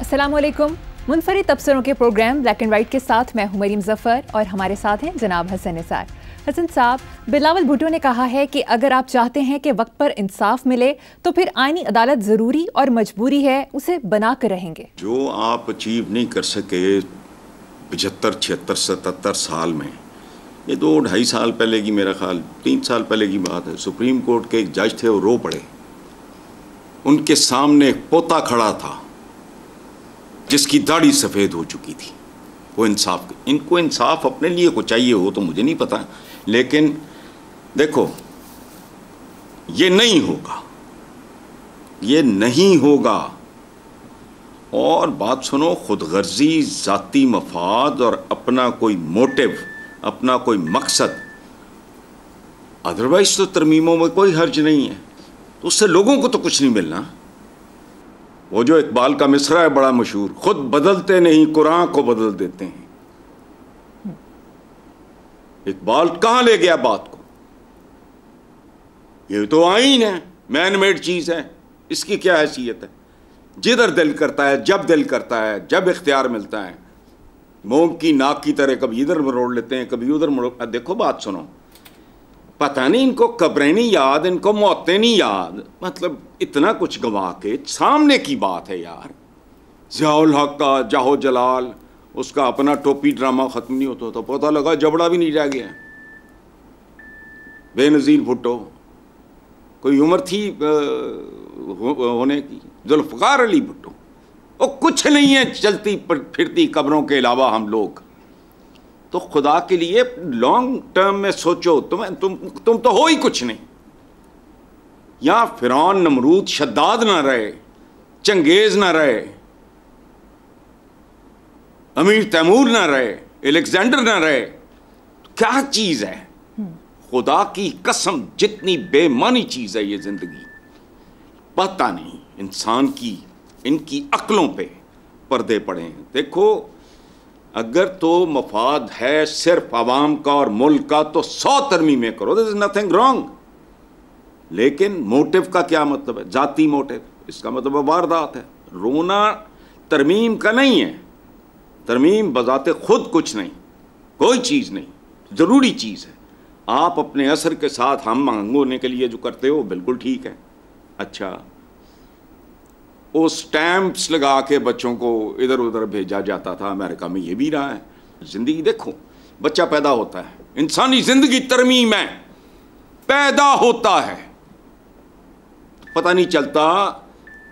अस्सलामुअलैकुम। मुनफरिद तबसरों के programme black and white के साथ मैं हूं मरीम ज़फ़र और हमारे साथ हैं जनाब हसन निसार। हसन साहब, बिलावल भुट्टो ने कहा है कि अगर आप चाहते हैं कि वक्त पर इंसाफ मिले तो फिर आईनी अदालत ज़रूरी और मजबूरी है, उसे बना कर रहेंगे। जो आप अचीव नहीं कर सके 75, 76, 77 साल में, ये 2-2.5 साल पहले की, मेरा ख्याल 3 साल पहले की बात है, सुप्रीम कोर्ट के एक जज थे, वो रो पड़े। उनके सामने एक पोता खड़ा था जिसकी दाढ़ी सफ़ेद हो चुकी थी। वो इंसाफ, इनको इंसाफ अपने लिए को चाहिए हो तो मुझे नहीं पता, लेकिन देखो ये नहीं होगा, ये नहीं होगा। और बात सुनो, खुदगर्जी, ज़ाती मफाद और अपना कोई मोटिव, अपना कोई मकसद, अदरवाइज तो तरमीमों में कोई हर्ज नहीं है, तो उससे लोगों को तो कुछ नहीं मिलना। वो जो इकबाल का मिसरा है बड़ा मशहूर, खुद बदलते नहीं कुरान को बदल देते हैं। इकबाल कहाँ ले गया बात को? ये तो आईन है, मैन मेड चीज़ है, इसकी क्या हैसियत है? जिधर दिल करता है, जब दिल करता है, जब इख्तियार मिलता है, मोम की नाक की तरह कभी इधर मरोड़ लेते हैं, कभी उधर मरोड़। देखो बात सुनो, पता नहीं इनको कब्रें नहीं याद, इनको मौतें नहीं याद, मतलब इतना कुछ गंवा के सामने की बात है यार। ज़ियाउल हक का जाहो जलाल, उसका अपना टोपी ड्रामा ख़त्म नहीं होता तो पता लगा जबड़ा भी नहीं रह गया। बेनज़ीर भुट्टो, कोई उम्र थी होने की? जुल्फ़िकार अली भुट्टो, वो कुछ नहीं है चलती फिरती कब्रों के अलावा हम लोग। तो खुदा के लिए लॉन्ग टर्म में सोचो। तुम तो हो ही कुछ नहीं। यहाँ फिरौन, नमरूद, शद्दाद ना रहे, चंगेज ना रहे, अमीर तैमूर ना रहे, अलेक्जेंडर ना रहे, तो क्या चीज़ है? खुदा की कसम, जितनी बेमानी चीज़ है ये ज़िंदगी, पता नहीं इंसान की, इनकी अक्लों पे पर्दे पड़े हैं। देखो, अगर तो मफाद है सिर्फ आवाम का और मुल्क का तो 100 तरमीमें करो, दिस इज नथिंग रॉन्ग। लेकिन मोटिव का क्या मतलब है? जाती मोटिव, इसका मतलब वारदात है। रोना तरमीम का नहीं है। तरमीम बजाते खुद कुछ नहीं, कोई चीज़ नहीं, ज़रूरी चीज़ है। आप अपने असर के साथ हम मांग होने के लिए जो करते हो बिल्कुल ठीक है। अच्छा, वो स्टैम्प्स लगा के बच्चों को इधर उधर भेजा जाता था, अमेरिका में ये भी रहा है। ज़िंदगी देखो, बच्चा पैदा होता है, इंसानी ज़िंदगी तरमीम है, पैदा होता है, पता नहीं चलता,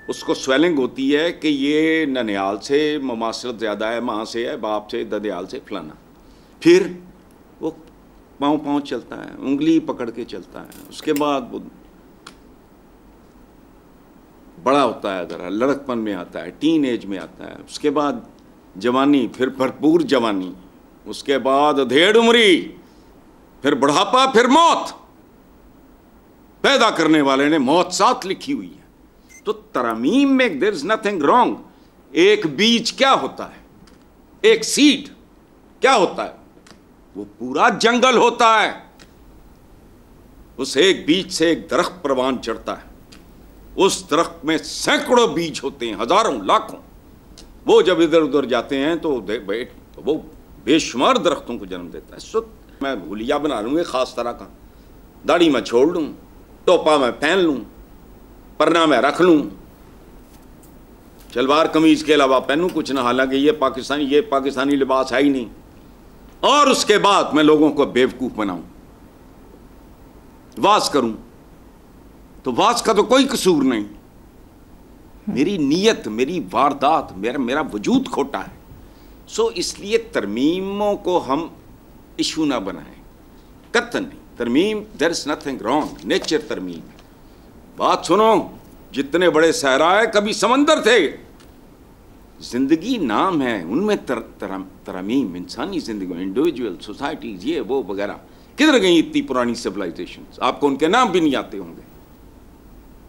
उसको स्वेलिंग होती है कि ये ननियाल से ममासलत ज़्यादा है, माँ से है, बाप से, ददियाल से, फलाना। फिर वो पाँव चलता है, उंगली पकड़ के चलता है, उसके बाद वो बड़ा होता है, ज़रा लड़कपन में आता है, टीन एज में आता है, उसके बाद जवानी, फिर भरपूर जवानी, उसके बाद अधेड़ उम्री, फिर बुढ़ापा, फिर मौत। पैदा करने वाले ने मौत साथ लिखी हुई है। तो तरमीम में देयर इज नथिंग रॉन्ग। एक बीज क्या होता है? एक सीड क्या होता है? वो पूरा जंगल होता है। उस एक बीज से एक दरख्त परवान चढ़ता है। उस दरख्त में सैकड़ों बीज होते हैं, हजारों, लाखों। वो जब इधर उधर जाते हैं तो वो बेशुमार दरख्तों को जन्म देता है। सो मैं हुलिया बना लूँ एक ख़ास तरह का, दाढ़ी में छोड़ लूँ, टोपा में पहन लूँ, परना में रख लूँ, शलवार कमीज के अलावा पहनूँ कुछ ना, हालांकि ये पाकिस्तानी लिबास है ही नहीं। और उसके बाद मैं लोगों को बेवकूफ़ बनाऊँ, वाज करूँ, तो वाज का तो कोई कसूर नहीं। मेरी नीयत, मेरी वारदात, मेरा वजूद खोटा है। सो इसलिए तरमीमों को हम इशू ना बनाएं, कतई नहीं। तरमीम, there is nothing wrong, nature तरमीम। बात सुनो, जितने बड़े सहरा है कभी समंदर थे। जिंदगी नाम है, उनमें तरमीम, इंसानी जिंदगी, इंडिविजुअल सोसाइटीज, ये वो वगैरह, किधर गई इतनी पुरानी सिविलाइजेशंस? आपको उनके नाम भी नहीं आते होंगे।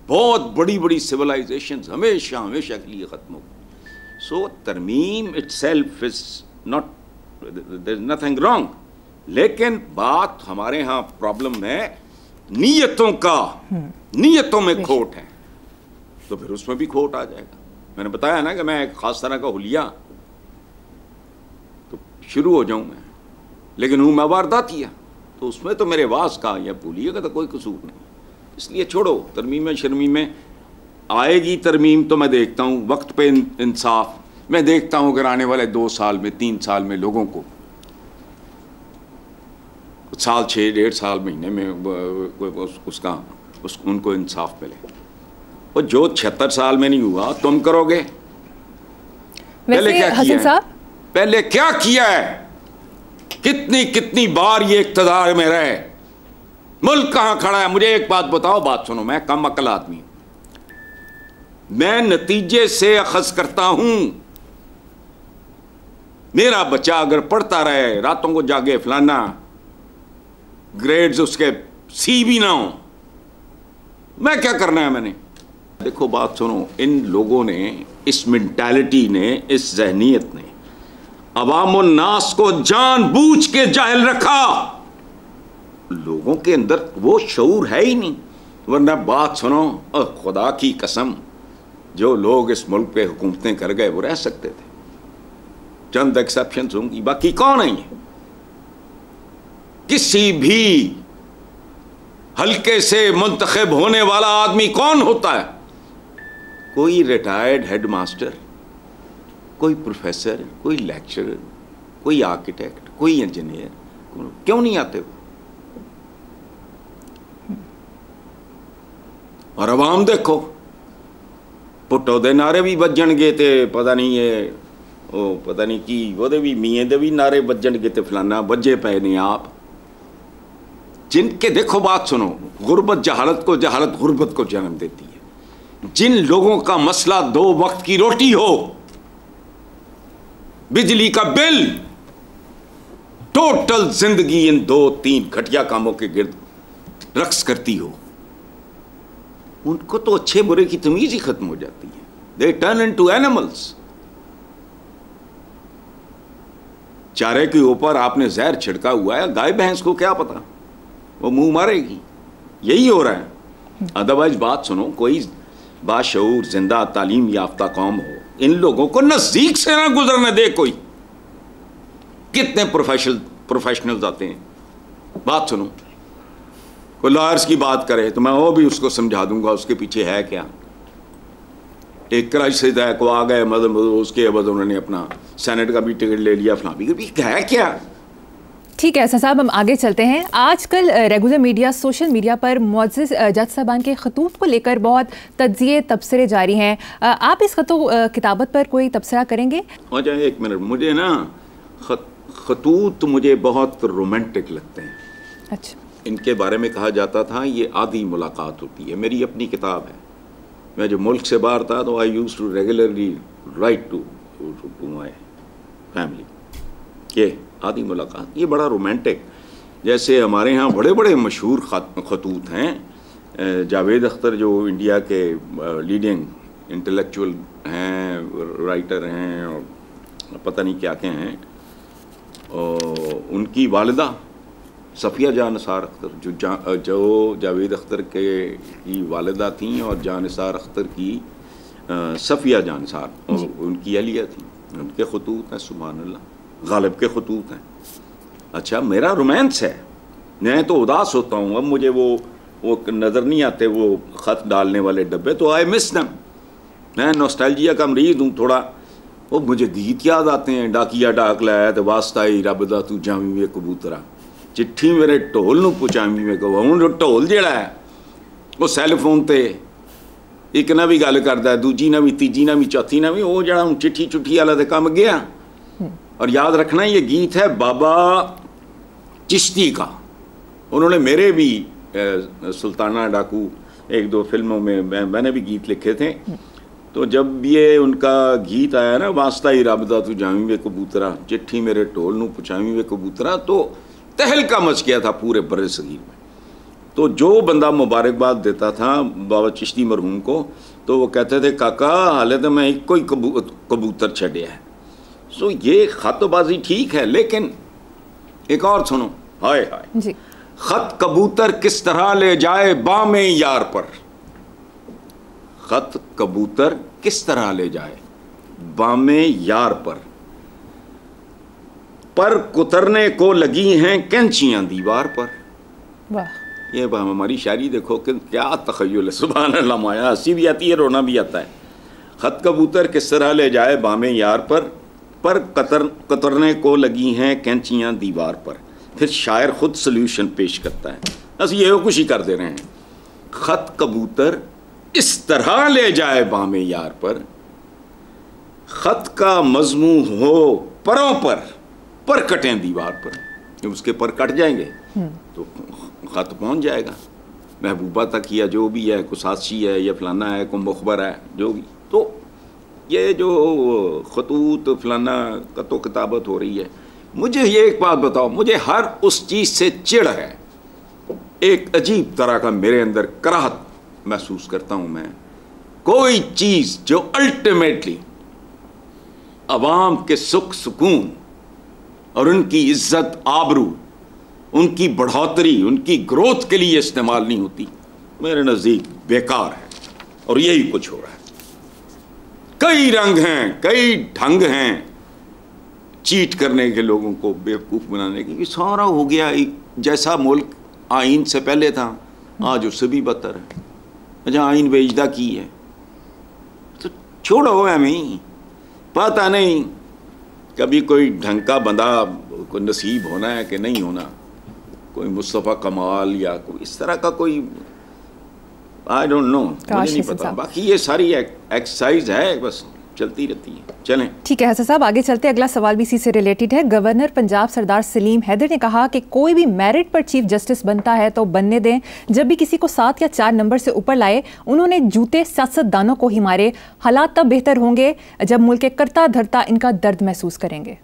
बहुत बड़ी बड़ी सिविलाइजेशंस हमेशा हमेशा के लिए ख़त्म हो गई। सो तरमीम itself is not, there is nothing wrong. लेकिन बात हमारे यहाँ प्रॉब्लम है नीयतों का, नीयतों में खोट है, तो फिर उसमें भी खोट आ जाएगा। मैंने बताया ना कि मैं एक खास तरह का हुलिया, तो शुरू हो जाऊं मैं, लेकिन हूं मैं वारदातिया, तो उसमें तो मेरे वास का या हुलिया का तो कोई कसूर नहीं। इसलिए छोड़ो, तरमीम शर्मी में आएगी तरमीम तो मैं देखता हूँ वक्त पे इंसाफ। मैं देखता हूँ अगर आने वाले 2 साल में 3 साल में लोगों को साल 6 1.5 साल महीने में उनको इंसाफ मिले, और जो 76 साल में नहीं हुआ तुम करोगे। पहले क्या किया है? पहले क्या किया है? कितनी कितनी बार ये इख्तिदार में रहे, मुल्क कहां खड़ा है? मुझे एक बात बताओ, बात सुनो, मैं कम अकल आदमी हूं, मैं नतीजे से अखज़ करता हूं। मेरा बच्चा अगर पढ़ता रहे, रातों को जागे, फलाना ग्रेड्स उसके सी भी ना हो, मैं क्या करना है? मैंने देखो, बात सुनो, इन लोगों ने, इस मेंटालिटी ने, इस ज़हनियत ने अवामुन नास को जानबूझ के जाहिल रखा। लोगों के अंदर वो शऊर है ही नहीं। वरना बात सुनो, खुदा की कसम, जो लोग इस मुल्क पे हुकूमतें कर गए वो रह सकते थे, चंद एक्सेप्शंस होंगी, बाकी कौन है? किसी भी हल्के से मुंतखब होने वाला आदमी कौन होता है? कोई रिटायर्ड हेडमास्टर, कोई प्रोफेसर, कोई लेक्चरर, कोई आर्किटेक्ट, कोई इंजीनियर, क्यों नहीं आते वो? और अवाम देखो, पुट्टो दे नारे भी बजणगे ते पता नहीं है वो पता नहीं की वो भी मियाँ दे भी नारे बजणगे ते फलाना बजे पे ने आप, जिनके देखो, बात सुनो, गुर्बत जहालत गुर्बत को जन्म देती है। जिन लोगों का मसला 2 वक्त की रोटी हो, बिजली का बिल, टोटल जिंदगी इन 2-3 घटिया कामों के गिर्द रक्स करती हो, उनको तो अच्छे बुरे की तमीज ही खत्म हो जाती है। They turn into animals. चारे के ऊपर आपने जहर छिड़का हुआ है, गाय भैंस को क्या पता, वो मुंह मारेगी। यही हो रहा है। अदरवाइज बात सुनो, कोई बाशऊर जिंदा तालीम याफ्ता कौम हो, इन लोगों को नजदीक से ना गुजरने दे कोई। कितने प्रोफेशनल्स आते हैं। बात सुनो, कोई लॉयर्स की बात करे तो मैं वो भी उसको समझा दूंगा उसके पीछे है क्या। एक कराची से को आ गए, मतलब उसके बाद उन्होंने अपना सेनेट का भी टिकट ले लिया, फलां भी है क्या। ठीक है हसन साहब, हम आगे चलते हैं। आजकल रेगुलर मीडिया, सोशल मीडिया पर मुअज़्ज़िज़ जज साहबान के खतूत को लेकर बहुत तज्ज़िये तबसरे जारी हैं। आप इस किताबत पर कोई तबसरा करेंगे? अच्छा, एक मिनट, मुझे ना खतूत मुझे बहुत रोमांटिक लगते हैं। अच्छा, इनके बारे में कहा जाता था ये आधी मुलाकात होती है। मेरी अपनी किताब है, मैं जो मुल्क से बाहर था तो I used to regularly write to my family के आधी मुलाकात। ये बड़ा रोमांटिक, जैसे हमारे यहाँ बड़े बड़े मशहूर खतूत हैं। जावेद अख्तर जो इंडिया के लीडिंग इंटेलेक्चुअल हैं, राइटर हैं और पता नहीं क्या क्या हैं, और उनकी वालिदा सफ़िया जान निसार अख्तर जो जावेद अख्तर की वालिदा थी, और जान निसार अख्तर की सफ़िया जान निसार, और उनकी अहलिया थी। उनके खतूत हैं, सुभान अल्लाह, गालिब के खतूत हैं। अच्छा, मेरा रोमांस है, मैं तो उदास होता हूँ, अब मुझे वो नज़र नहीं आते वो ख़त डालने वाले डब्बे, तो आई मिस देम। मैं नॉस्टैल्जिया का मरीज़ हूँ थोड़ा। वो मुझे गीत याद आते हैं, डाकिया डाक लाया तो वास्ता ही रब दा तू जावी वे कबूतरा, चिट्ठी मेरे ढोल नूं पहुँचावी वे। हुण ढोल जिहड़ा है वो सैलफोन ते एक ना भी गल करदा है, दूजी ना भी, तीजी ना भी, चौथी ना भी, वो जिहड़ा हुण चिट्ठी चुट्ठी वाला ते काम गया। और याद रखना, ये गीत है बाबा चिश्ती का। उन्होंने मेरे भी सुल्ताना डाकू 1-2 फिल्मों में मैंने भी गीत लिखे थे। तो जब ये उनका गीत आया ना, वास्ता ही रब दा तू जावी वे कबूतरा, चिट्ठी मेरे ढोल नूं पहुँचावी वे कबूतरा, तो तहलका मच गया था पूरे बर्रे सगीर में। तो जो बंदा मुबारकबाद देता था बाबा चिश्ती मरहूम को, तो वो कहते थे काका हाले तो मैं एक कोई कबूतर छड़िया है। सो ये खतबाजी ठीक है, लेकिन एक और सुनो, हाय हाय जी। खत कबूतर किस तरह ले जाए बामे यार पर, खत कबूतर किस तरह ले जाए बामे यार पर कुतरने को लगी हैं कैंचियां दीवार पर। वाह, ये हमारी शायरी देखो कि क्या तखय्युल है, सुभान अल्लाह। माया हंसी भी आती है, रोना भी आता है। खत कबूतर किस तरह ले जाए बामे यार पर कतरने को लगी हैं कैंचियां दीवार पर। फिर शायर खुद सोल्यूशन पेश करता है, बस ये कुछ ही कर दे रहे हैं। खत कबूतर इस तरह ले जाए बामे यार पर, खत का मजमू हो परों पर कटें दीवार पर। जब उसके पर कट जाएंगे तो खत पहुंच जाएगा महबूबा तक, या जो भी है, कुसासी है या फलाना है, को मुखबर है, जो भी। तो ये जो खतूत फलाना कतो किताबत हो रही है, मुझे ये एक बात बताओ, मुझे हर उस चीज़ से चिढ़ है, एक अजीब तरह का मेरे अंदर कराहत महसूस करता हूँ मैं। कोई चीज़ जो अल्टीमेटली अवाम के सुख सुकून और उनकी इज्जत आबरू, उनकी बढ़ोतरी, उनकी ग्रोथ के लिए इस्तेमाल नहीं होती, मेरे नज़दीक बेकार है। और यही कुछ हो रहा है। कई रंग हैं, कई ढंग हैं चीट करने के, लोगों को बेवकूफ़ बनाने की। सारा हो गया एक जैसा मुल्क आइन से पहले था, आज उससे भी बदतर है। अच्छा, आइन बेजदा की है तो छोड़ो हमें, पता नहीं कभी कोई ढंग का बंदा को नसीब होना है कि नहीं होना, कोई मुस्तफ़ा कमाल या कोई इस तरह का कोई, आई डोंट नो, मुझे नहीं पता। बाकी ये सारी एक्सरसाइज है, बस चलती रहती है। चलें, ठीक है हसन साहब, आगे चलते। अगला सवाल भी इसी से रिलेटेड है। गवर्नर पंजाब सरदार सलीम हैदर ने कहा कि कोई भी मेरिट पर चीफ जस्टिस बनता है तो बनने दें, जब भी किसी को 7 या 4 नंबर से ऊपर लाए उन्होंने जूते सियासतदानों को ही मारे। हालात तब बेहतर होंगे जब मुल्क के करता धरता इनका दर्द महसूस करेंगे।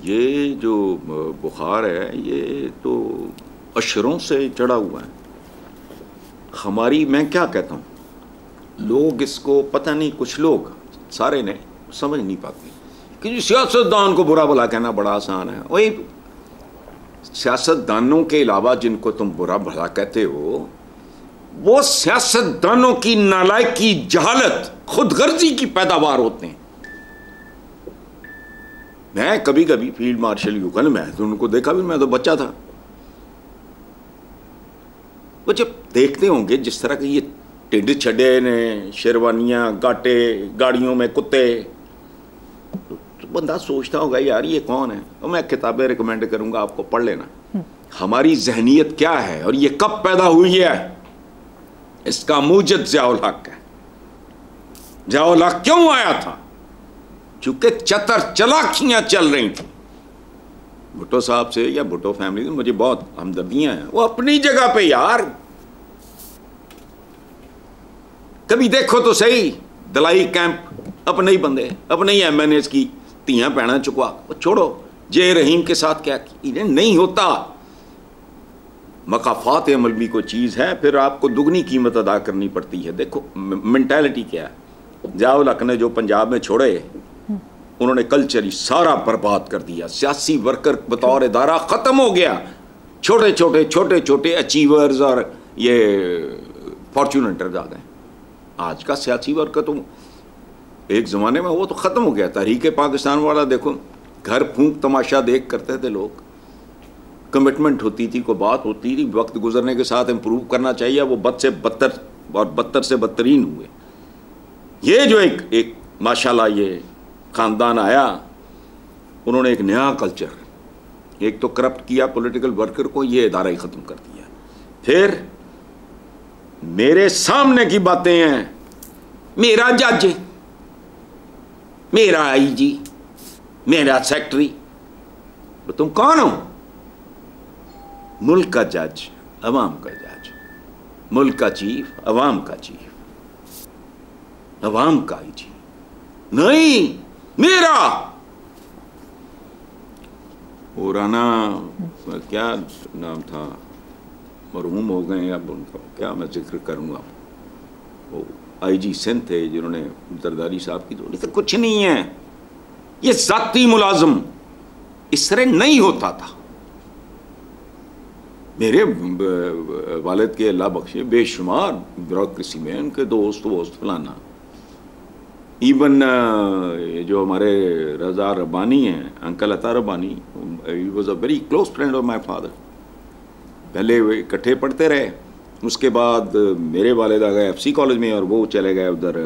ये जो बुखार है ये तो अशरों से चढ़ा हुआ है हमारी। मैं क्या कहता हूँ, लोग इसको पता नहीं, कुछ लोग सारे ने समझ नहीं पाते कि सियासतदान को बुरा भला कहना बड़ा आसान है। वही सियासतदानों के अलावा जिनको तुम बुरा भला कहते हो, वो सियासतदानों की नालायकी, जहालत, खुदगर्जी की पैदावार होते हैं। मैं कभी कभी फील्ड मार्शल युगल में तो उनको देखा भी, मैं तो बच्चा था, वो जब देखते होंगे जिस तरह के ये टिड्ड छड़े ने, शेरवानियाँ, गाटे, गाड़ियों में कुत्ते, तो बंदा सोचता होगा यार ये कौन है। तो मैं किताबें रिकमेंड करूँगा, आपको पढ़ लेना। हमारी जहनीत क्या है और ये कब पैदा हुई है, इसका मूजद ज़ियाउल हक है। ज़ियाउल हक क्यों आया था? चूँकि चतर चलाकियाँ चल रही थी। भुट्टो साहब से या भुट्टो फैमिली से मुझे बहुत हमदर्दियाँ हैं, वो अपनी जगह पे यार। कभी देखो तो सही, दलाई कैंप अपने ही बंदे, अपने ही MNAs की तियाँ पैना चुकवा, छोड़ो। जे रहीम के साथ क्या इन्हें नहीं होता। मकाफात अमल भी कोई चीज़ है, फिर आपको दुगनी कीमत अदा करनी पड़ती है। देखो मेंटालिटी क्या है। ज़ियाउल हक ने जो पंजाब में छोड़े, उन्होंने कल्चर ही सारा बर्बाद कर दिया। सियासी वर्कर बतौर इदारा ख़त्म हो गया। छोटे छोटे अचीवर्स और ये फॉर्चूनेटर्स आ गए। आज का सियासी वर्कर तो एक ज़माने में वो तो ख़त्म हो गया। तहरीक पाकिस्तान वाला देखो, घर फूंक तमाशा देख करते थे लोग। कमिटमेंट होती थी, कोई बात होती थी, वक्त गुजरने के साथ इम्प्रूव करना चाहिए, वो बद से बदतर और बदतर से बदतरीन हुए। ये जो एक माशाल्लाह ये ख़ानदान आया, उन्होंने एक नया कल्चर, एक तो करप्ट किया पॉलिटिकल वर्कर को, ये इदारा ही ख़त्म कर दिया। फिर मेरे सामने की बातें हैं, मेरा जज, मेरा IG, मेरा सेक्रेटरी। तो तुम कौन हो? मुल्क का जज, अवाम का जज, मुल्क का चीफ, अवाम का चीफ, अवाम का IG नहीं, मेरा। वो राना क्या नाम था, मरहूम हो गए अब उनका, क्या मैं जिक्र करूँगा। वो IG सिंध थे जिन्होंने जरदारी साहब की जोड़ी। तो कुछ नहीं है, ये ज़ाती मुलाजम इस तरह नहीं होता था। मेरे वालिद के अल्लाह बख्शे बेशुमार ब्यूरोक्रेसी में उनके दोस्त फलाना, इवन जो हमारे रज़ा रब्बानी हैं, अंकल अता Rabbani, he was a very close friend of my father. पहले वे इकट्ठे पढ़ते रहे, उसके बाद मेरे वालिद आ गए FC कॉलेज में और वो चले गए उधर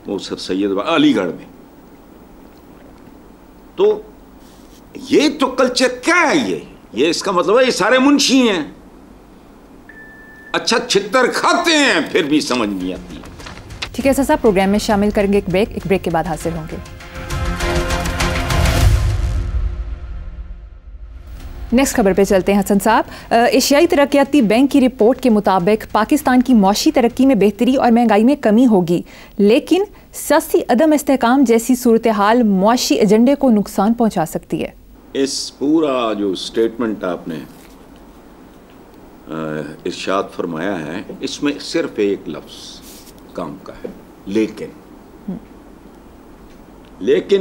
वो सर सैयद अलीगढ़ में। तो ये तो कल्चर क्या है? ये इसका मतलब है ये सारे मुंशी हैं, अच्छा छितर खाते हैं फिर भी समझ नहीं आती है। ठीक है साहब, प्रोग्राम में शामिल करेंगे एक ब्रेक के बाद हाजिर होंगे। नेक्स्ट खबर पे चलते हैं हसन साहब। एशियाई तरक्याती बैंक की रिपोर्ट के मुताबिक पाकिस्तान की मौशी तरक्की में बेहतरी और महंगाई में कमी होगी, लेकिन सियासी अदम इस्तेहकाम जैसी सूरत हाल मौशी एजेंडे को नुकसान पहुंचा सकती है। इस पूरा जो स्टेटमेंट आपने इरशाद फरमाया है, इसमें सिर्फ एक लफ्ज काम का है, लेकिन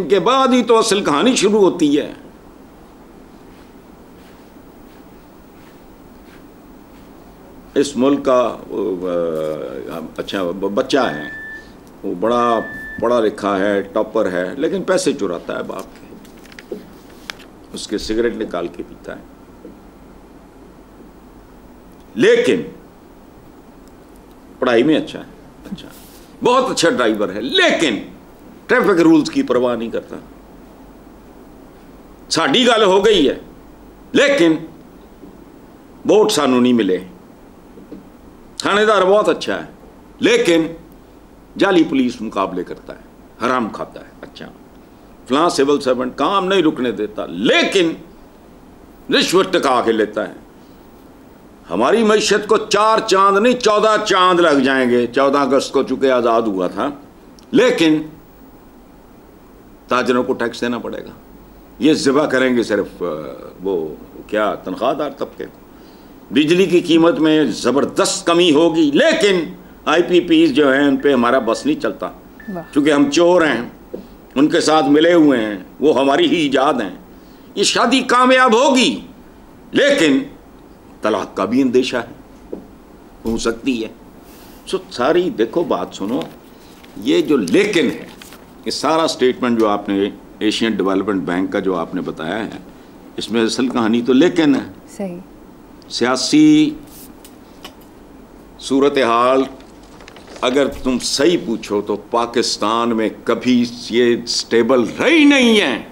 के बाद ही तो असल कहानी शुरू होती है। इस मुल्क का अच्छा बच्चा है, वो बड़ा पढ़ा लिखा है, टॉपर है, लेकिन पैसे चुराता है बाप के, उसके सिगरेट निकाल के पीता है। लेकिन पढ़ाई में अच्छा है, अच्छा बहुत अच्छा ड्राइवर है, लेकिन ट्रैफिक रूल्स की परवाह नहीं करता। साड़ी गल हो गई है, लेकिन वोट सानू नहीं मिले। थानेदार बहुत अच्छा है, लेकिन जाली पुलिस मुकाबले करता है, हराम खाता है। अच्छा फलां सिविल सर्वेंट काम नहीं रुकने देता, लेकिन रिश्वत टका के लेता है। हमारी मईशत को 4 चांद नहीं 14 चांद लग जाएंगे। 14 अगस्त को चूंकि आज़ाद हुआ था, लेकिन ताजरों को टैक्स देना पड़ेगा। ये ज़िबा करेंगे सिर्फ वो क्या तनख्वाहदार तबके। बिजली की कीमत में ज़बरदस्त कमी होगी, लेकिन IPPs जो हैं उन पर हमारा बस नहीं चलता, क्योंकि हम चोर हैं, उनके साथ मिले हुए हैं, वो हमारी ही ईजाद हैं। ये शादी कामयाब होगी, लेकिन तलाक का भी अंदेशा है, हो सकती है। सो सारी देखो बात सुनो, ये जो लेकिन है, ये सारा स्टेटमेंट जो आपने एशियन डेवलपमेंट बैंक का जो आपने बताया है, इसमें असल कहानी तो लेकिन है। सही सियासी सूरत हाल अगर तुम सही पूछो तो पाकिस्तान में कभी ये स्टेबल रही नहीं है।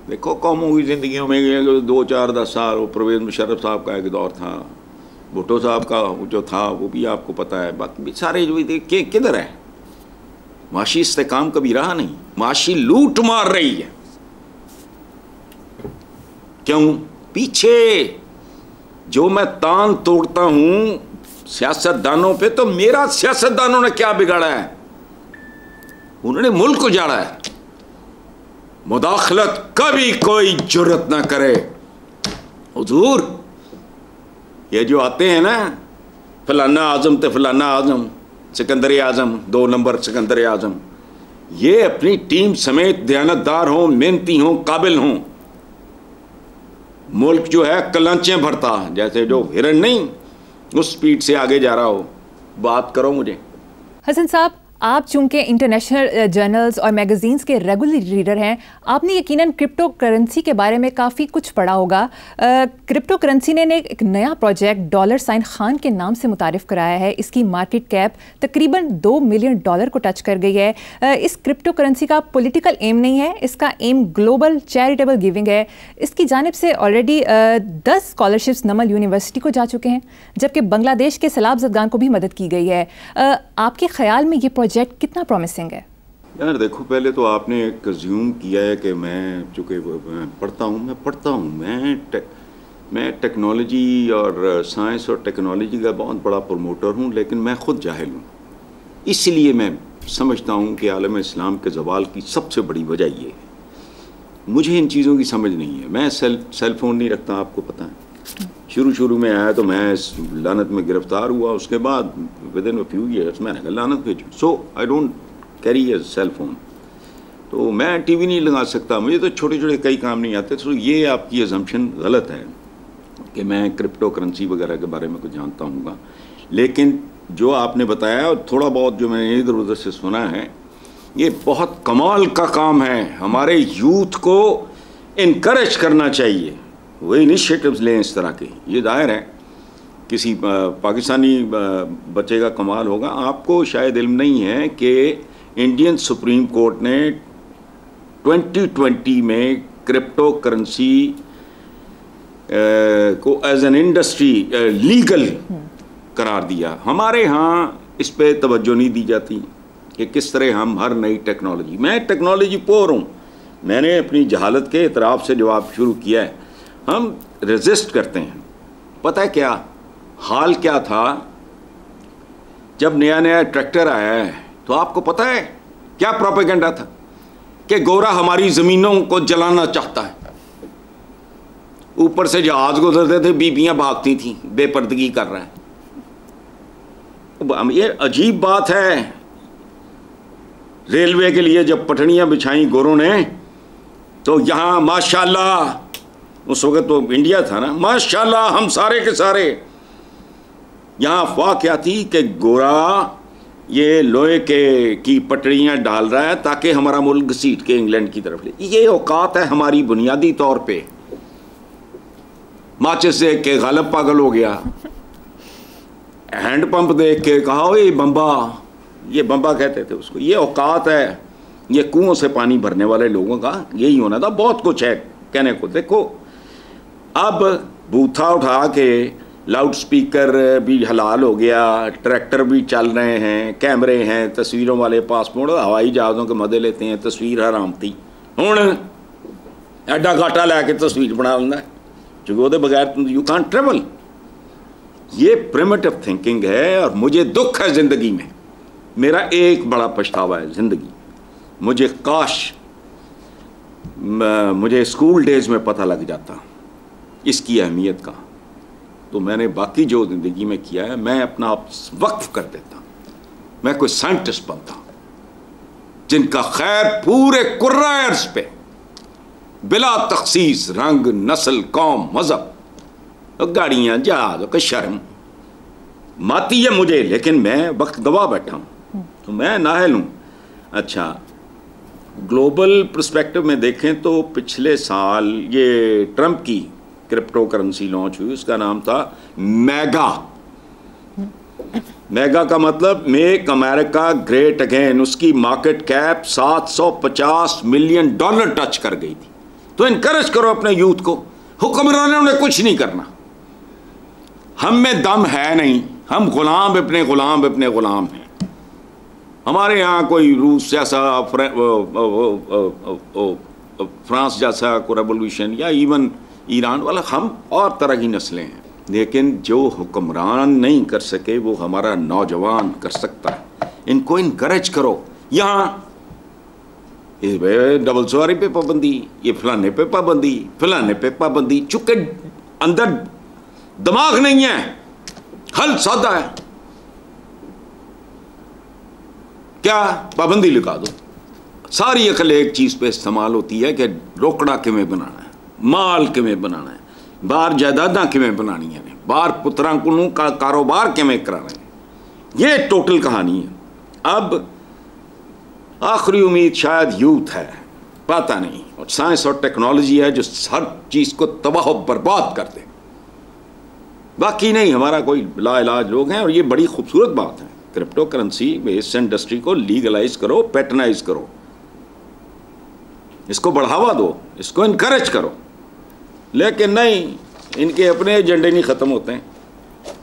देखो कौमों की ज़िंदगियों में 2, 4, 10 साल, वो परवेज़ मुशर्रफ साहब का एक दौर था, भुट्टो साहब का जो था वो भी आपको पता है, बाकी भी सारे जो के किधर है, माशी इस्तेकाम कभी रहा नहीं, माशी लूट मार रही है। क्यों? पीछे जो मैं तान तोड़ता हूं सियासतदानों पे, तो मेरा सियासतदानों ने क्या बिगाड़ा है? उन्होंने मुल्क उजाड़ा है। मुदाखलत कभी कोई जुर्रत ना करे। हुजूर ये जो आते हैं ना, फलाना आजम ते फलाना आजम, सिकंदर आजम, 2 नंबर सिकंदर आजम, ये अपनी टीम समेत दयानतदार हों, मेहनती हों, काबिल हों। मुल्क जो है कलांचे भरता, जैसे जो हिरन नहीं उस स्पीड से आगे जा रहा हो। बात करो मुझे। हसन साहब, आप चूंकि इंटरनेशनल जर्नल्स और मैगजीन्स के रेगुलर रीडर हैं, आपने यकीनन क्रिप्टो करेंसी के बारे में काफ़ी कुछ पढ़ा होगा। क्रिप्टो करेंसी ने एक नया प्रोजेक्ट $साइन खान के नाम से मुतारिफ कराया है। इसकी मार्केट कैप तकरीबन $2 मिलियन को टच कर गई है। इस क्रिप्टो करेंसी का पॉलिटिकल एम नहीं है, इसका एम ग्लोबल चैरिटेबल गिविंग है। इसकी जानिब से ऑलरेडी 10 स्कॉलरशिप्स नमल यूनिवर्सिटी को जा चुके हैं, जबकि बांग्लादेश के सैलाब ज़दगान को भी मदद की गई है। आपके ख्याल में ये प्रोजेक्ट कितना प्रॉमिसिंग है? यार देखो, पहले तो आपने एक अज्यूम किया है कि मैं चूँकि पढ़ता हूँ, मैं टेक्नोलॉजी और साइंस और टेक्नोलॉजी का बहुत बड़ा प्रमोटर हूँ, लेकिन मैं ख़ुद जाहिल हूँ। इसलिए मैं समझता हूँ कि आलम इस्लाम के ज़वाल की सबसे बड़ी वजह ये है, मुझे इन चीज़ों की समझ नहीं है। मैं सेल फ़ोन नहीं रखता, आपको पता है। शुरू में आया तो मैं इस लानत में गिरफ्तार हुआ, उसके बाद within a few years मैंने कहा लानत भेजो, so I don't carry a cell phone. तो मैं टीवी नहीं लगा सकता, मुझे तो छोटे छोटे कई काम नहीं आते। तो ये आपकी अजम्पशन गलत है। कि मैं क्रिप्टो करेंसी वगैरह के बारे में कुछ जानता हूँ, लेकिन जो आपने बताया और थोड़ा बहुत जो मैंने इधर उधर से सुना है, ये बहुत कमाल का काम है। हमारे यूथ को इनकरेज करना चाहिए, वो इनिशिएटिव्स लें इस तरह के। ये जाहिर है किसी पाकिस्तानी बच्चे का कमाल होगा। आपको शायद इल्म नहीं है कि इंडियन सुप्रीम कोर्ट ने 2020 में क्रिप्टो करेंसी को एज एन इंडस्ट्री लीगल करार दिया। हमारे यहाँ इस पे तवज्जो नहीं दी जाती कि किस तरह हम हर नई टेक्नोलॉजी, मैं टेक्नोलॉजी पोर हूँ, मैंने अपनी जहालत के इतराफ़ से जवाब शुरू किया है, हम रेजिस्ट करते हैं। पता है क्या हाल क्या था जब नया नया ट्रैक्टर आया है, तो आपको पता है क्या प्रोपेगेंडा था कि गोरा हमारी ज़मीनों को जलाना चाहता है। ऊपर से जहाज गुजरते थे, बीबियां भागती थी, बेपर्दगी कर रहा है। ये अजीब बात है। रेलवे के लिए जब पटड़ियां बिछाई गोरों ने, तो यहाँ माशाल्लाह, उस वक्त तो इंडिया था ना, माशाल्लाह हम सारे के सारे, यहाँ अफवाह क्या थी कि गोरा ये लोहे के की पटड़ियाँ डाल रहा है ताकि हमारा मुल्क घसीट के इंग्लैंड की तरफ ले। ये औकात है हमारी बुनियादी तौर पे। माचिस देख के गालिब पागल हो गया, हैंडपंप देख के कहा ओए बम्बा, ये बम्बा कहते थे उसको। ये औकात है, ये कुओं से पानी भरने वाले लोगों का यही होना था। बहुत कुछ है कहने को। देखो अब बूथा उठा के लाउड स्पीकर भी हलाल हो गया, ट्रैक्टर भी चल रहे हैं, कैमरे हैं, तस्वीरों वाले पासपोर्ट, हवाई जहाज़ों के मजे लेते हैं, तस्वीर हराम थी। हुण एडा घाटा लैके तस्वीर बना लेना जो वो बगैर यू कांट ट्रेवल। ये प्रिमिटिव थिंकिंग है और मुझे दुख है ज़िंदगी में। मेरा एक बड़ा पछतावा है ज़िंदगी, मुझे काश मुझे स्कूल डेज में पता लग जाता इसकी अहमियत का, तो मैंने बाकी जो ज़िंदगी में किया है मैं अपना आप वक्फ कर देता। मैं कोई साइंटिस्ट बनता जिनका खैर पूरे कुर्रा अर्ज़ पे बिला तखसीस रंग, नस्ल, कौम, मज़हब, गाड़ियाँ, जहाज़ का शर्म माती है मुझे, लेकिन मैं वक्त गवा बैठा हूँ, तो मैं नाहल हूँ। अच्छा, ग्लोबल पर्सपेक्टिव में देखें तो पिछले साल ये ट्रंप की क्रिप्टो करेंसी लॉन्च हुई, उसका नाम था मेगा। मेगा का मतलब मेक अमेरिका ग्रेट अगेन। उसकी मार्केट कैप $750 मिलियन टच कर गई थी। तो इनकरेज करो अपने यूथ को। हुक्मरानों ने कुछ नहीं करना, हम में दम है नहीं, हम गुलाम अपने गुलाम हैं। हमारे यहाँ कोई रूस जैसा, फ्रांस जैसा कोई रेवोल्यूशन या इवन ईरान वाला, हम और तरह की नस्लें हैं, लेकिन जो हुक्मरान नहीं कर सके वो हमारा नौजवान कर सकता है। इनको इनकरेज करो। यहाँ डबल सवारी पे पाबंदी, ये फलाने पे पाबंदी, फलाने पे पाबंदी, चूंकि अंदर दिमाग नहीं है, हल सादा है। क्या पाबंदी लगा दो, सारी अकल एक चीज़ पे इस्तेमाल होती है कि रोकड़ा किमें बनाना है, माल किमें बनाना है, बाहर जायदादा किमें बनानी है, बाहर पुत्रां को का कारोबार किमें कराना है। ये टोटल कहानी है। अब आखिरी उम्मीद शायद यूथ है, पता नहीं, और साइंस और टेक्नोलॉजी है जो हर चीज़ को तबाह बर्बाद कर दे। बाकी नहीं, हमारा कोई लाइलाज लोग हैं। और ये बड़ी खूबसूरत बात है, क्रिप्टो करेंसी इस इंडस्ट्री को लीगलाइज करो, पैटर्नाइज करो, इसको बढ़ावा दो, इसको इनकरेज करो। लेकिन नहीं, इनके अपने एजेंडे नहीं ख़त्म होते हैं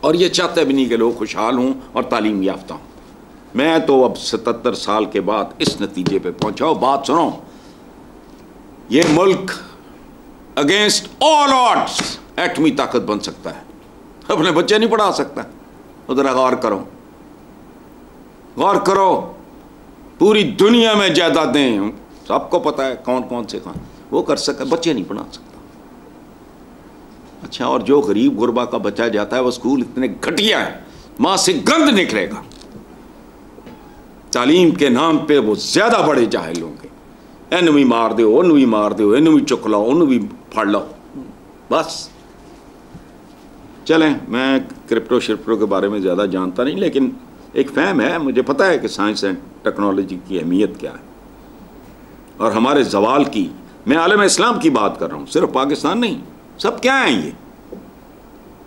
और ये चाहते भी नहीं कि लोग खुशहाल हों और तालीम याफ्ता हों। मैं तो अब 77 साल के बाद इस नतीजे पे पहुंचा हूं। बात सुनो, ये मुल्क अगेंस्ट ऑल ऑड्स एटमी ताकत बन सकता है, अपने बच्चे नहीं पढ़ा सकता। उधर गौर करो, गौर करो, पूरी दुनिया में जायदादें सबको पता है कौन कौन से खान वो कर सकता, बच्चे नहीं पढ़ा सकता। अच्छा, और जो गरीब गुरबा का बच्चा जाता है वो स्कूल इतने घटिया है, मां से गंद निकलेगा। तालीम के नाम पे वो ज्यादा बड़े जाहिल होंगे। इन्हू भी मार दो, उन्हू भी मार दो, इन्हू भी चुक लो, उन्हू भी फड़ लो, बस चलें, मैं क्रिप्टो शिप्टो के बारे में ज़्यादा जानता नहीं, लेकिन एक फहम है, मुझे पता है कि साइंस एंड टेक्नोलॉजी की अहमियत क्या है और हमारे जवाल की। मैं आलम इस्लाम की बात कर रहा हूँ, सिर्फ पाकिस्तान नहीं, सब क्या है ये।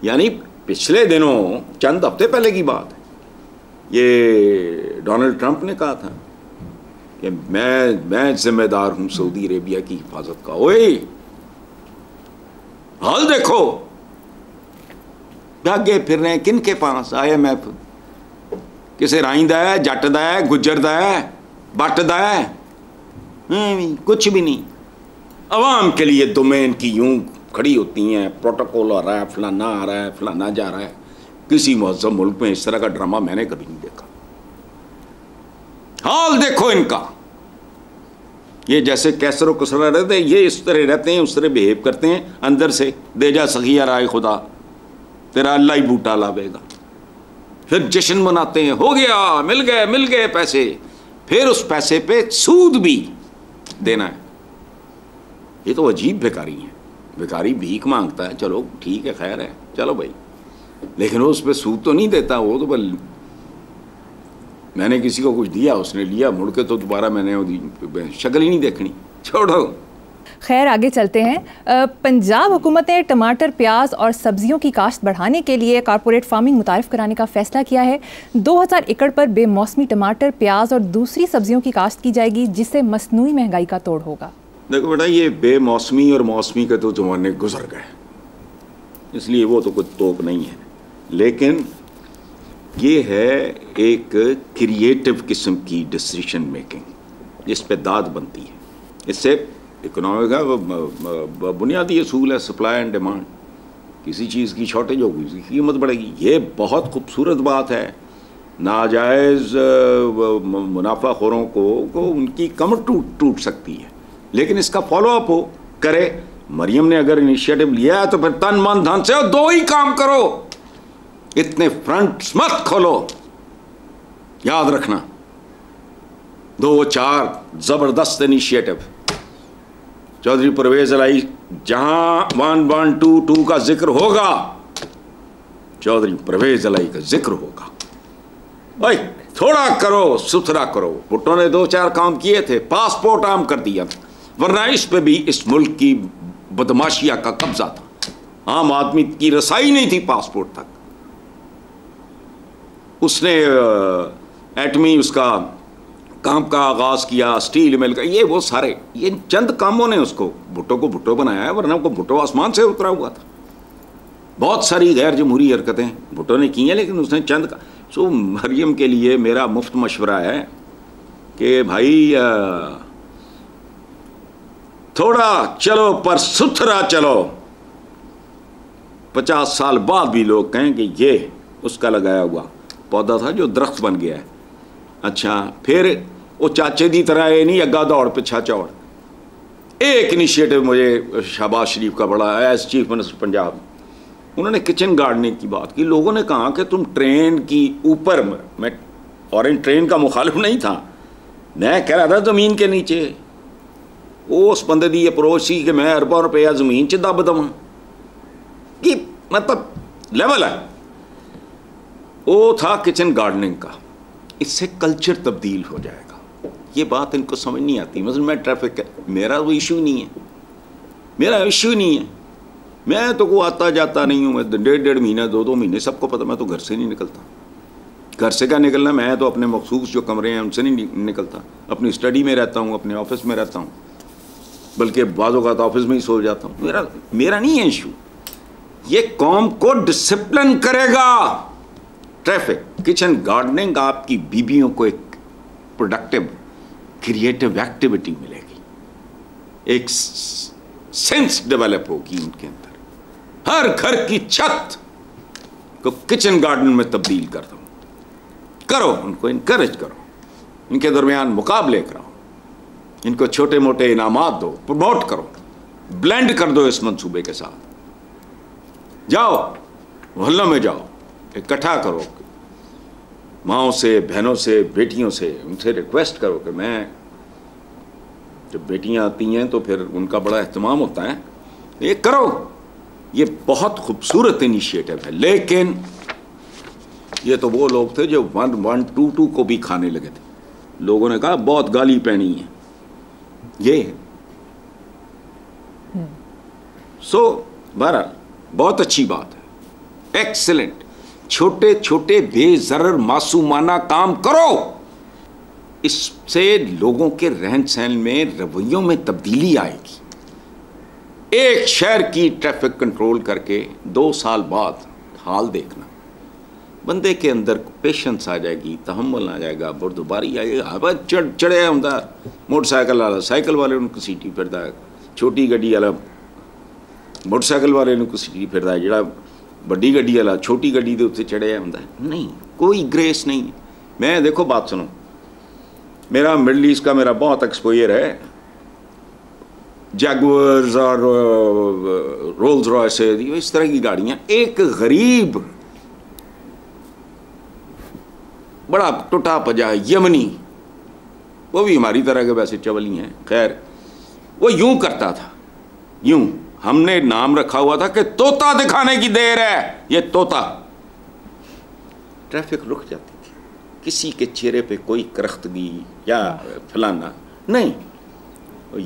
यानी पिछले दिनों चंद हफ्ते पहले की बात है, ये डोनाल्ड ट्रंप ने कहा था कि मैं जिम्मेदार हूं सऊदी अरेबिया की हिफाजत का। ओए हाल देखो, भागे फिर रहे हैं किन के पास? IMF किसे राइंदा है, जट दा है, गुज्जर दा है, बट दा है? कुछ भी नहीं। अवाम के लिए डोमेन की यूं खड़ी होती हैं, प्रोटोकॉल आ रहा है, फलाना आ रहा है, फलाना जा रहा है। किसी महज़ब मुल्क में इस तरह का ड्रामा मैंने कभी नहीं देखा। हाल देखो इनका, ये जैसे कैसर और कसरा रहते हैं, ये इस तरह रहते हैं, उस तरह बिहेव करते हैं। अंदर से दे जा सखिया राय खुदा, तेरा अल्लाह ही बूटा लावेगा। फिर जश्न मनाते हैं, हो गया, मिल गए पैसे। फिर उस पैसे पे सूद भी देना है। ये तो अजीब भिखारी है। भिखारी भीख मांगता है, चलो ठीक है, खैर है, चलो भाई, लेकिन वो उस पर सूद तो नहीं देता। वो तो बल मैंने किसी को कुछ दिया, उसने लिया, मुड़ के तो दोबारा मैंने शक्ल ही नहीं देखनी, छोड़ो। खैर आगे चलते हैं। पंजाब हुकूमत ने टमाटर, प्याज और सब्जियों की काश्त बढ़ाने के लिए कॉरपोरेट फार्मिंग मुतारिफ कराने का फैसला किया है। 2000 एकड़ पर बेमौसमी टमाटर, प्याज और दूसरी सब्जियों की काश्त की जाएगी, जिससे मसनूई महंगाई का तोड़ होगा। देखो बेटा, ये बेमौसमी और मौसमी के तो जमाने गुजर गए, इसलिए वो तो कुछ तोप नहीं है। लेकिन ये है एक क्रिएटिव किस्म की डिसीजन मेकिंग, जिस पे दाद बनती है। इससे इकोनॉमी का बुनियादी असूल है सप्लाई एंड डिमांड। किसी चीज़ की शॉर्टेज होगी, उसकी कीमत बढ़ेगी। ये बहुत खूबसूरत बात है। नाजायज़ मुनाफाखोरों को उनकी कमर टूट सकती है, लेकिन इसका फॉलोअप हो करे। मरियम ने अगर इनिशिएटिव लिया है तो फिर तन मन धन से दो ही काम करो, इतने फ्रंट्स मत खोलो। याद रखना, 2-4 जबरदस्त इनिशिएटिव। चौधरी परवेज अलाई, जहां 1122 का जिक्र होगा, चौधरी परवेज अलाई का जिक्र होगा। भाई थोड़ा करो, सुथरा करो। भुट्टो ने 2-4 काम किए थे, पासपोर्ट आम कर दिया था, वरना इस पे भी इस मुल्क की बदमाशिया का कब्जा था। आम आदमी की रसाई नहीं थी पासपोर्ट तक। उसने एटमी उसका काम का आगाज किया, स्टील मिल का, ये वो सारे, ये चंद कामों ने उसको भुट्टो को भुट्टो बनाया है, वरना को भुट्टो आसमान से उतरा हुआ था। बहुत सारी गैर जमहूरी हरकतें भुट्टो ने की हैं, लेकिन उसने चंद का। सो मरियम के लिए मेरा मुफ्त मशवरा है कि भाई थोड़ा चलो पर सुथरा चलो। 50 साल बाद भी लोग कहें कि ये उसका लगाया हुआ पौधा था जो दरख्त बन गया है। अच्छा, फिर वो चाचे की तरह ये नहीं अग्गा दौड़ पिछा चौड़। एक इनिशिएटिव मुझे शहबाज शरीफ का बड़ा, एज चीफ मिनिस्टर पंजाब, उन्होंने किचन गार्डनिंग की बात की। लोगों ने कहा कि तुम ट्रेन की ऊपर, मैं और इन ट्रेन का मुखालिफ नहीं था, मैं कह रहा था ज़मीन के नीचे। उस बंदे की अप्रोच सी कि मैं अरबों रुपया ज़मीन च दब दवां, कि मतलब लेवल है। वो था किचन गार्डनिंग का। इससे कल्चर तब्दील हो जाएगा। ये बात इनको समझ नहीं आती। मतलब मैं ट्रैफिक, मेरा वो इशू नहीं है, मेरा इशू नहीं है। मैं तो को आता जाता नहीं हूँ। मैं 1.5 महीना 2-2 महीने, सबको पता, मैं तो घर से नहीं निकलता। घर से क्या निकलना, मैं तो अपने मखसूस जो कमरे हैं उनसे नहीं निकलता। अपनी स्टडी में रहता हूँ, अपने ऑफिस में रहता हूँ, बल्कि बाज़ों का तो ऑफिस में ही सो जाता हूँ। मेरा नहीं है इशू। ये कौम को डिसिप्लिन करेगा ट्रैफिक। किचन गार्डनिंग आपकी बीबियों को एक प्रोडक्टिव क्रिएटिव एक्टिविटी मिलेगी, एक सेंस डेवलप होगी उनके अंदर। हर घर की छत को किचन गार्डन में तब्दील कर दो, करो, उनको इनकरेज करो, इनके दरमियान मुकाबले कराओ, इनको छोटे मोटे इनामात दो, प्रमोट करो, ब्लेंड कर दो इस मंसूबे के साथ। जाओ मोहल्लों में जाओ, इकट्ठा करो माओं से, बहनों से, बेटियों से, उनसे रिक्वेस्ट करो कि मैं, जब बेटियां आती हैं तो फिर उनका बड़ा एहतमाम होता है, ये करो, ये बहुत खूबसूरत इनिशिएटिव है, लेकिन ये तो वो लोग थे जो 1122 को भी खाने लगे थे। लोगों ने कहा बहुत गाली पैनी है ये। बहरहाल बहुत अच्छी बात है, एक्सीलेंट। छोटे छोटे बेजरर मासूमाना काम करो, इससे लोगों के रहन सहन में, रवैयों में तब्दीली आएगी। एक शहर की ट्रैफिक कंट्रोल करके 2 साल बाद हाल देखना, बंदे के अंदर पेशेंस आ जाएगी, तहम्मुल आ जाएगा, बुर्दबारी आएगा। चढ़िया होंदा मोटरसाइकिल वाला साइकिल वाले उनको सीटी फिरदा है, छोटी गड्डी वाला मोटरसाइकिल वाले उनको सीटी फिरदा है, जिहड़ा बड़ी गड्डी वाला छोटी गड्डी के उत्ते चढ़िया होंदा है। नहीं, कोई ग्रेस नहीं। मैं देखो बात सुनो, मेरा मिडल ईस्ट का मेरा बहुत एक्सपोजर है, जैगुआर्स और रोल्स रॉयस इस तरह की गाड़ियां। एक गरीब बड़ा टुटा पजा यमनी, वो भी हमारी तरह के वैसे चवली हैं, खैर, वो यूं करता था, यूं, हमने नाम रखा हुआ था कि तोता दिखाने की देर है, ये तोता। ट्रैफिक रुक जाती थी, किसी के चेहरे पे कोई करख्तगी या फलाना नहीं,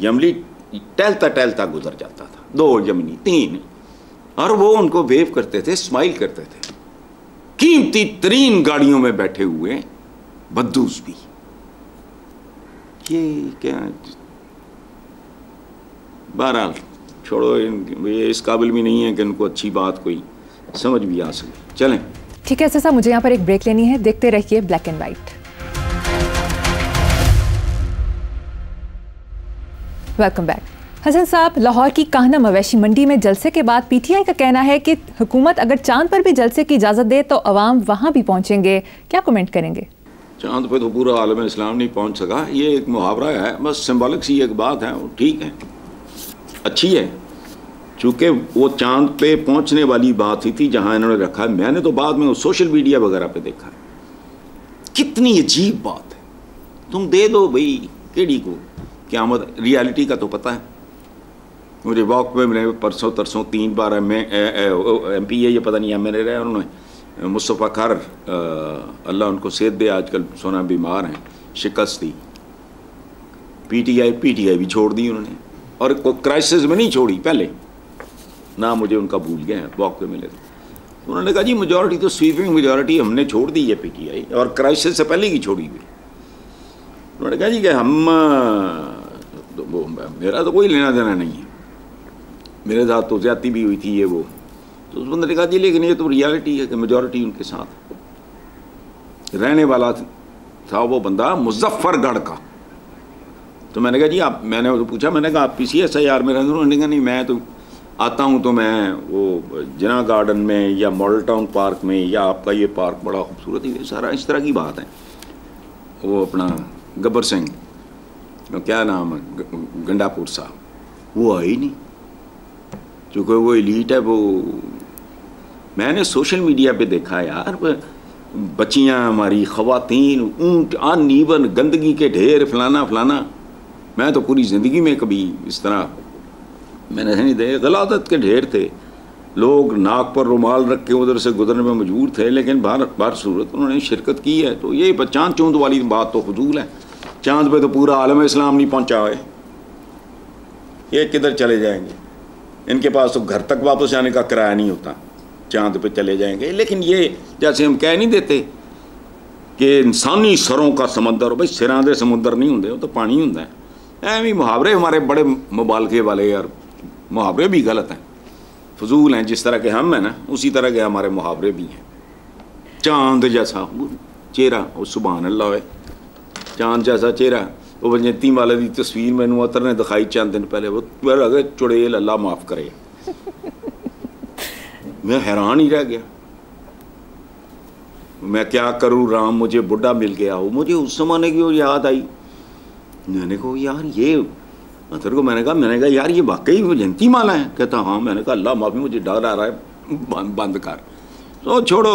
यमली टहलता टहलता गुजर जाता था, 2 यमनी 3, और वो उनको वेव करते थे, स्माइल करते थे। कीमती तरीन गाड़ियों में बैठे हुए बद्दूस भी। ये क्या, बहरहाल छोड़ो, ये इस काबिल भी नहीं है कि इनको अच्छी बात कोई समझ भी आ सके। चलें, ठीक है साहब, मुझे यहाँ पर एक ब्रेक लेनी है, देखते रहिए black and white. Welcome back. Hasan साहब, लाहौर की कान्हा मवेशी मंडी में जलसे के बाद पीटीआई का कहना है कि हुकूमत अगर चांद पर भी जलसे की इजाज़त दे तो अवाम वहाँ भी पहुँचेंगे, क्या कमेंट करेंगे? चांद पे तो पूरा आलम इस्लाम नहीं पहुँच सका, ये एक मुहावरा है, बस सिंबॉलिक सी एक बात है, वो ठीक है, अच्छी है, चूँकि वो चांद पे पहुँचने वाली बात ही थी जहाँ इन्होंने रखा है। मैंने तो बाद में वो सोशल मीडिया वगैरह पे देखा है, कितनी अजीब बात है। तुम दे दो भाई केड़ी को क़यामत, रियलिटी का तो पता है। मुझे वॉक में मैंने परसों तरसों 3 बार MP है, ये पता नहीं MLA रहे उन्होंने, मुस्तफ़ा खार, अल्लाह उनको सेहत दे, आजकल सोना बीमार हैं, शिकस्त थी। PTI भी छोड़ दी उन्होंने, और क्राइसिस में नहीं छोड़ी, पहले ना मुझे उनका भूल गया है, वॉक पे मिले तो उन्होंने कहा जी मेजॉरिटी तो स्वीपिंग मेजॉरिटी हमने छोड़ दी है PTI, और क्राइसिस से पहले की छोड़ी हुई। उन्होंने कहा जी कि हम तो मेरा तो कोई लेना देना नहीं है, मेरे साथ तो ज़्यादती भी हुई थी ये वो। तो उस बंदे ने कहा जी लेकिन ये तो रियलिटी है कि मेजॉरिटी उनके साथ रहने वाला था वो बंदा मुजफ्फरगढ़ का। तो मैंने कहा जी आप, मैंने तो पूछा, मैंने कहा आप PCSIR में रहते? उन्होंने कहा नहीं, मैं तो आता हूँ तो मैं वो जिना गार्डन में या मॉडल टाउन पार्क में, या आपका ये पार्क बड़ा खूबसूरत है, सारा इस तरह की बात है। वो अपना गब्बर सिंह, क्या नाम है, गंडापुर साहब, वो आई नहीं, चूँकि वो एलीट है। वो मैंने सोशल मीडिया पे देखा यार, बच्चियाँ हमारी, ख़वातीन, ऊँट, अनइवन, गंदगी के ढेर, फलाना फलाना। मैं तो पूरी ज़िंदगी में कभी इस तरह मैंने नहीं देखे, गलादत के ढेर थे, लोग नाक पर रुमाल रख के उधर से गुजरने में मजबूर थे, लेकिन बार सूरत उन्होंने शिरकत की है। तो ये चाँद चूंद वाली बात तो फजूल है, चाँद पे तो पूरा आलम इस्लाम नहीं पहुँचा है, ये किधर चले जाएंगे? इनके पास तो घर तक वापस जाने का किराया नहीं होता, चाँद पे चले जाएंगे। लेकिन ये जैसे हम कह नहीं देते कि इंसानी सरों का समंदर, भाई सिरां दे समुंदर नहीं होंगे, वो तो पानी होंदा है। ऐਵੇਂ मुहावरे हमारे बड़े मुबालके वाले, यार मुहावरे भी गलत हैं, फजूल हैं। जिस तरह के हम हैं ना, उसी तरह के हमारे मुहावरे भी हैं। चांद जैसा चेहरा, वो सुभान अल्लाह है, चांद जैसा चेहरा। वो वजंती वाले की तस्वीर मैनू अतर ने दिखाई चंद दिन पहले, वो अगर चुड़ेल, अल्लाह माफ़ करे, मैं हैरान ही रह गया। मैं क्या करूँ राम, मुझे बुढ़ा मिल गया हो। मुझे उस जमाने की वो याद आई, मैंने कहा यार ये मतलब को, मैंने कहा यार ये वाकई वजंती माला है। कहता हाँ। मैंने कहा अल्लाह माफ़ी, मुझे डर आ रहा है, बंद कर। तो छोड़ो।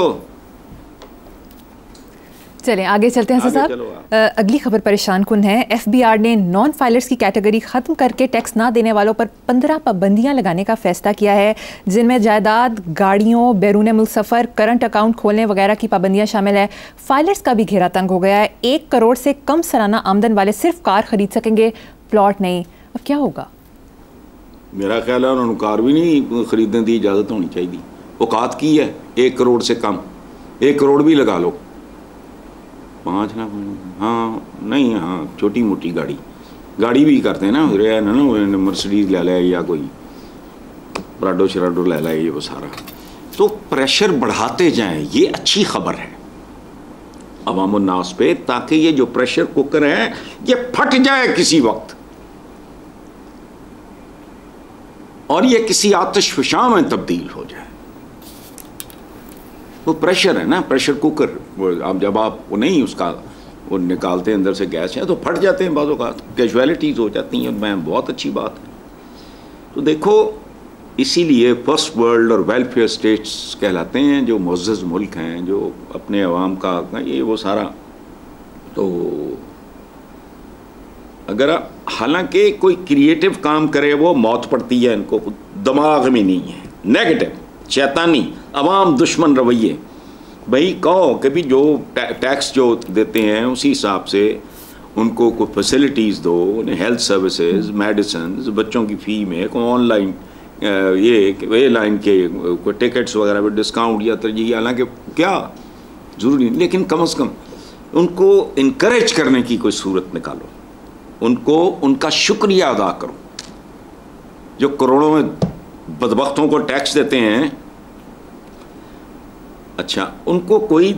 चलें आगे चलते हैं हसन साहब। अगली खबर परेशान कुन है। एफबीआर ने नॉन फाइलर्स की कैटेगरी ख़त्म करके टैक्स ना देने वालों पर 15 पाबंदियां लगाने का फैसला किया है, जिनमें जायदाद, गाड़ियों, बैरून मुल्क सफ़र, करंट अकाउंट खोलने वगैरह की पाबंदियां शामिल है। फाइलर्स का भी घेरा तंग हो गया है। 1 करोड़ से कम सालाना आमदन वाले सिर्फ कार खरीद सकेंगे, प्लॉट नहीं। अब क्या होगा? मेरा ख्याल है उन्होंने कार भी नहीं खरीदने की इजाज़त होनी चाहिए। औकात की है 1 करोड़ से कम, 1 करोड़ भी लगा लो, 5 लाख, हाँ नहीं, हाँ छोटी मोटी गाड़ी भी करते हैं ना, मर्सिडीज ले लाए या कोई प्राडो शराडो ले लाए, ये वो सारा। तो प्रेशर बढ़ाते जाएं, ये अच्छी खबर है अवाम उन्नास पे, ताकि ये जो प्रेशर कुकर है ये फट जाए किसी वक्त और ये किसी आतिशफशां में तब्दील हो जाए। वो प्रेशर है ना, प्रेशर कुकर, वो आप जब आप वो नहीं उसका वो निकालते हैं अंदर से गैस है तो फट जाते हैं, बाज़ औक़ात कैजुअलिटीज़ हो जाती हैं। मैं बहुत अच्छी बात है। तो देखो, इसीलिए फर्स्ट वर्ल्ड और वेलफेयर स्टेट्स कहलाते हैं, जो मुअज़्ज़ज़ मुल्क हैं, जो अपने अवाम का ये वो सारा। तो अगर हालांकि कोई क्रिएटिव काम करे वो मौत पड़ती है इनको, दिमाग में नहीं है, नेगेटिव शैतानी अवाम दुश्मन रवैये। भाई कहो कि भी जो टैक्स जो देते हैं उसी हिसाब से उनको कोई फैसिलिटीज़ दो, उन्हें हेल्थ सर्विसेज, मेडिसिन, बच्चों की फ़ी में कोई ऑनलाइन ये लाइन के कोई टिकट्स वगैरह पर डिस्काउंट या तरजीह, हालांकि क्या ज़रूरी नहीं, लेकिन कम से कम उनको इनकरेज करने की कोई सूरत निकालो, उनको उनका शुक्रिया अदा करो। जो करोड़ों में बदबख्तों को टैक्स देते हैं, अच्छा उनको कोई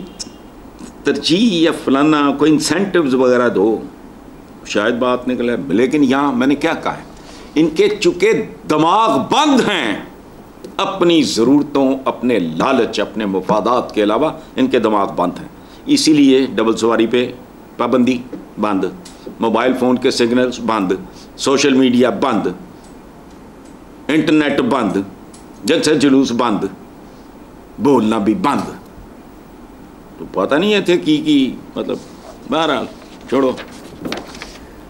तरजीह या फलाना कोई इंसेंटिव्स वगैरह दो, शायद बात निकले। लेकिन यहाँ मैंने क्या कहा है, इनके चूँकि दिमाग बंद हैं, अपनी ज़रूरतों, अपने लालच, अपने मफादात के अलावा इनके दिमाग बंद हैं। इसीलिए डबल सवारी पे पाबंदी बंद, मोबाइल फ़ोन के सिग्नल्स बंद, सोशल मीडिया बंद, इंटरनेट बंद, जलसे जुलूस बंद, बोलना भी बंद। तो पता नहीं है थे की मतलब बहरहाल छोड़ो,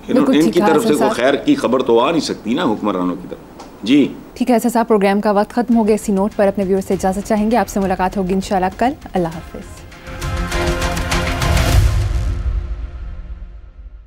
इनकी तरफ से कोई खैर की खबर तो आ नहीं सकती ना हुक्मरानों की तरफ। जी ठीक है साहब, प्रोग्राम का वक्त खत्म हो गया। इसी नोट पर अपने व्यूअर्स से इजाज़त चाहेंगे। आपसे मुलाकात होगी इंशाल्लाह कल। अल्लाह हाफिज़।